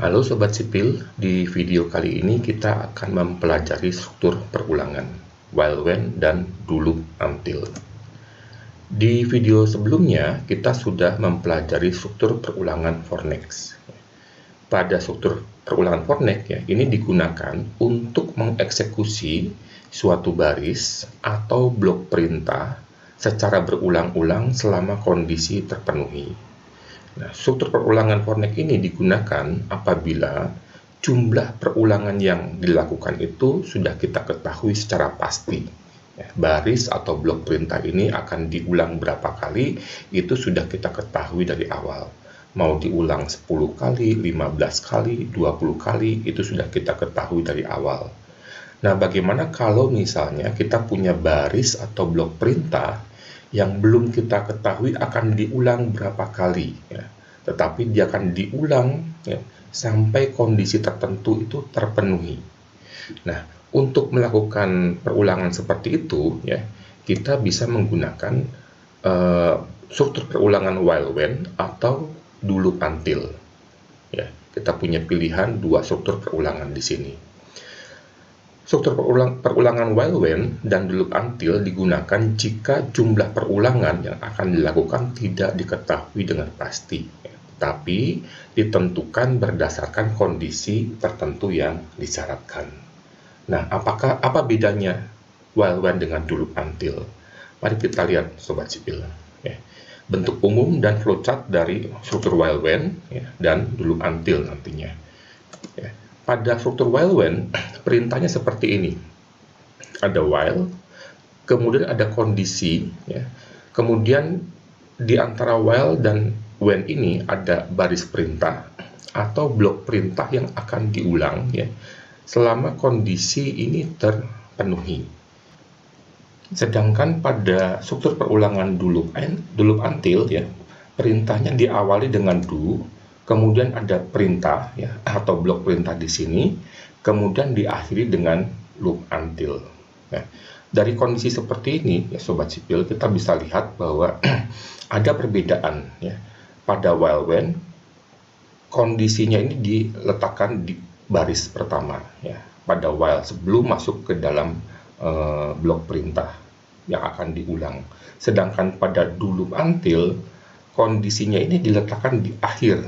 Halo Sobat Sipil, di video kali ini kita akan mempelajari struktur perulangan, while when dan dulu until. Di video sebelumnya kita sudah mempelajari struktur perulangan for next. Pada struktur perulangan for next ini digunakan untuk mengeksekusi suatu baris atau blok perintah secara berulang-ulang selama kondisi terpenuhi. Nah, struktur perulangan for next ini digunakan apabila jumlah perulangan yang dilakukan itu sudah kita ketahui secara pasti. Baris atau blok perintah ini akan diulang berapa kali, itu sudah kita ketahui dari awal. Mau diulang 10 kali, 15 kali, 20 kali, itu sudah kita ketahui dari awal. Nah, bagaimana kalau misalnya kita punya baris atau blok perintah yang belum kita ketahui akan diulang berapa kali, tetapi dia akan diulang sampai kondisi tertentu itu terpenuhi. Nah, untuk melakukan perulangan seperti itu, kita bisa menggunakan struktur perulangan while when atau dulu until. Kita punya pilihan dua struktur perulangan di sini. Struktur perulangan while when dan dulu until digunakan jika jumlah perulangan yang akan dilakukan tidak diketahui dengan pasti, tapi ditentukan berdasarkan kondisi tertentu yang disyaratkan. Nah, apa bedanya while when dengan dulu until? Mari kita lihat Sobat Sipil. Bentuk umum dan flowchart dari struktur while when dan dulu until nantinya. Pada struktur while when, perintahnya seperti ini. Ada while, kemudian ada kondisi, kemudian di antara while dan when ini ada baris perintah atau blok perintah yang akan diulang selama kondisi ini terpenuhi. Sedangkan pada struktur perulangan dulu until perintahnya diawali dengan do, kemudian ada perintah atau blok perintah di sini, kemudian diakhiri dengan loop until. Dari kondisi seperti ini Sobat Sipil, kita bisa lihat bahwa ada perbedaan pada while when kondisinya ini diletakkan di baris pertama pada while sebelum masuk ke dalam blok perintah yang akan diulang. Sedangkan pada dulu until kondisinya ini diletakkan di akhir,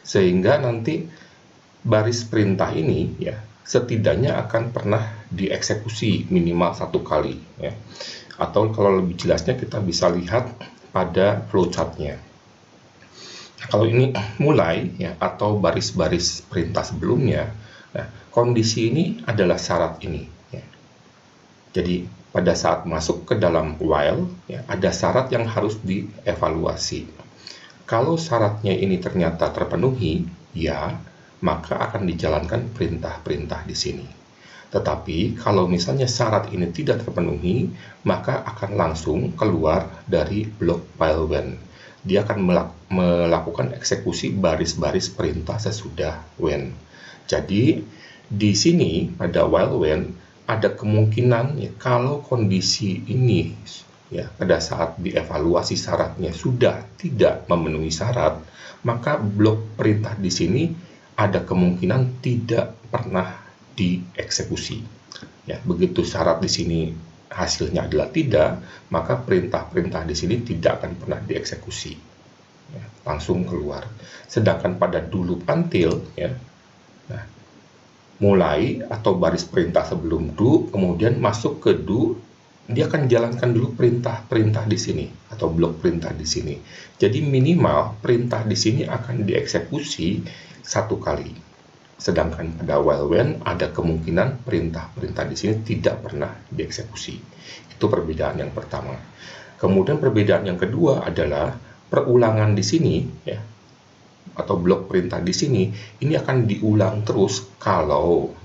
sehingga nanti baris perintah ini setidaknya akan pernah dieksekusi minimal satu kali atau kalau lebih jelasnya kita bisa lihat pada flowchartnya. Kalau ini mulai atau baris-baris perintah sebelumnya, kondisi ini adalah syarat ini. Jadi pada saat masuk ke dalam while ada syarat yang harus dievaluasi. Kalau syaratnya ini ternyata terpenuhi, maka akan dijalankan perintah-perintah di sini. Tetapi kalau misalnya syarat ini tidak terpenuhi, maka akan langsung keluar dari blok while when. Dia akan melakukan eksekusi baris-baris perintah sesudah when. Jadi di sini pada while when ada kemungkinan kalau kondisi ini pada saat dievaluasi syaratnya sudah tidak memenuhi syarat, maka blok perintah di sini ada kemungkinan tidak pernah dieksekusi. Begitu syarat di sini hasilnya adalah tidak, maka perintah-perintah di sini tidak akan pernah dieksekusi. Langsung keluar. Sedangkan pada dulu until mulai atau baris perintah sebelum do, kemudian masuk ke do, dia akan jalankan dulu perintah-perintah di sini atau blok perintah di sini. Jadi minimal perintah di sini akan dieksekusi satu kali. Sedangkan pada while when ada kemungkinan perintah-perintah di sini tidak pernah dieksekusi. Itu perbedaan yang pertama. Kemudian perbedaan yang kedua adalah perulangan di sini atau blok perintah di sini ini akan diulang terus kalau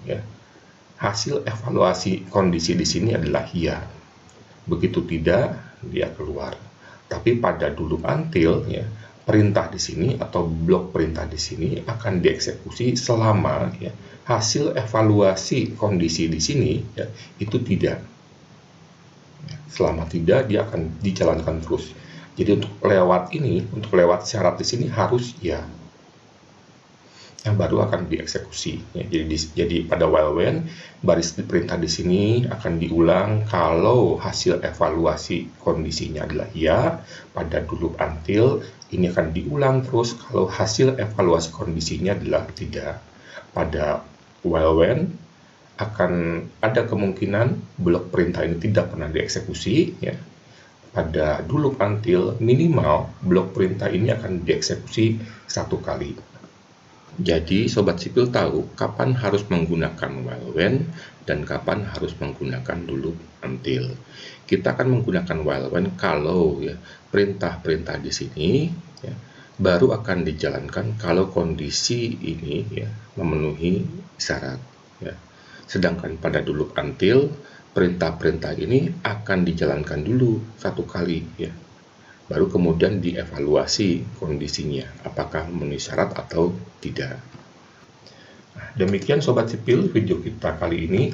hasil evaluasi kondisi di sini adalah ya. Begitu tidak, dia keluar. Tapi pada dulu until perintah di sini atau blok perintah di sini akan dieksekusi selama hasil evaluasi kondisi di sini itu tidak. Selama tidak, dia akan dijalankan terus. Jadi untuk lewat syarat di sini harus ya. yang baru akan dieksekusi. Ya, jadi pada while when baris perintah di sini akan diulang kalau hasil evaluasi kondisinya adalah ya. Pada do loop until ini akan diulang terus kalau hasil evaluasi kondisinya adalah tidak. Pada while when akan ada kemungkinan blok perintah ini tidak pernah dieksekusi. Ya. Pada do loop until minimal blok perintah ini akan dieksekusi 1 kali. Jadi sobat sipil tahu kapan harus menggunakan while when dan kapan harus menggunakan do loop until. Kita akan menggunakan while when kalau ya perintah-perintah di sini ya, baru akan dijalankan kalau kondisi ini ya memenuhi syarat. Ya. Sedangkan pada do loop until perintah-perintah ini akan dijalankan dulu 1 kali ya. Baru kemudian dievaluasi kondisinya, apakah memenuhi syarat atau tidak. Nah, demikian sobat sipil video kita kali ini.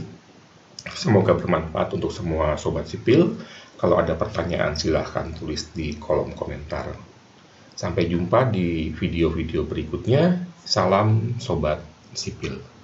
Semoga bermanfaat untuk semua sobat sipil. Kalau ada pertanyaan silahkan tulis di kolom komentar. Sampai jumpa di video-video berikutnya. Salam sobat sipil.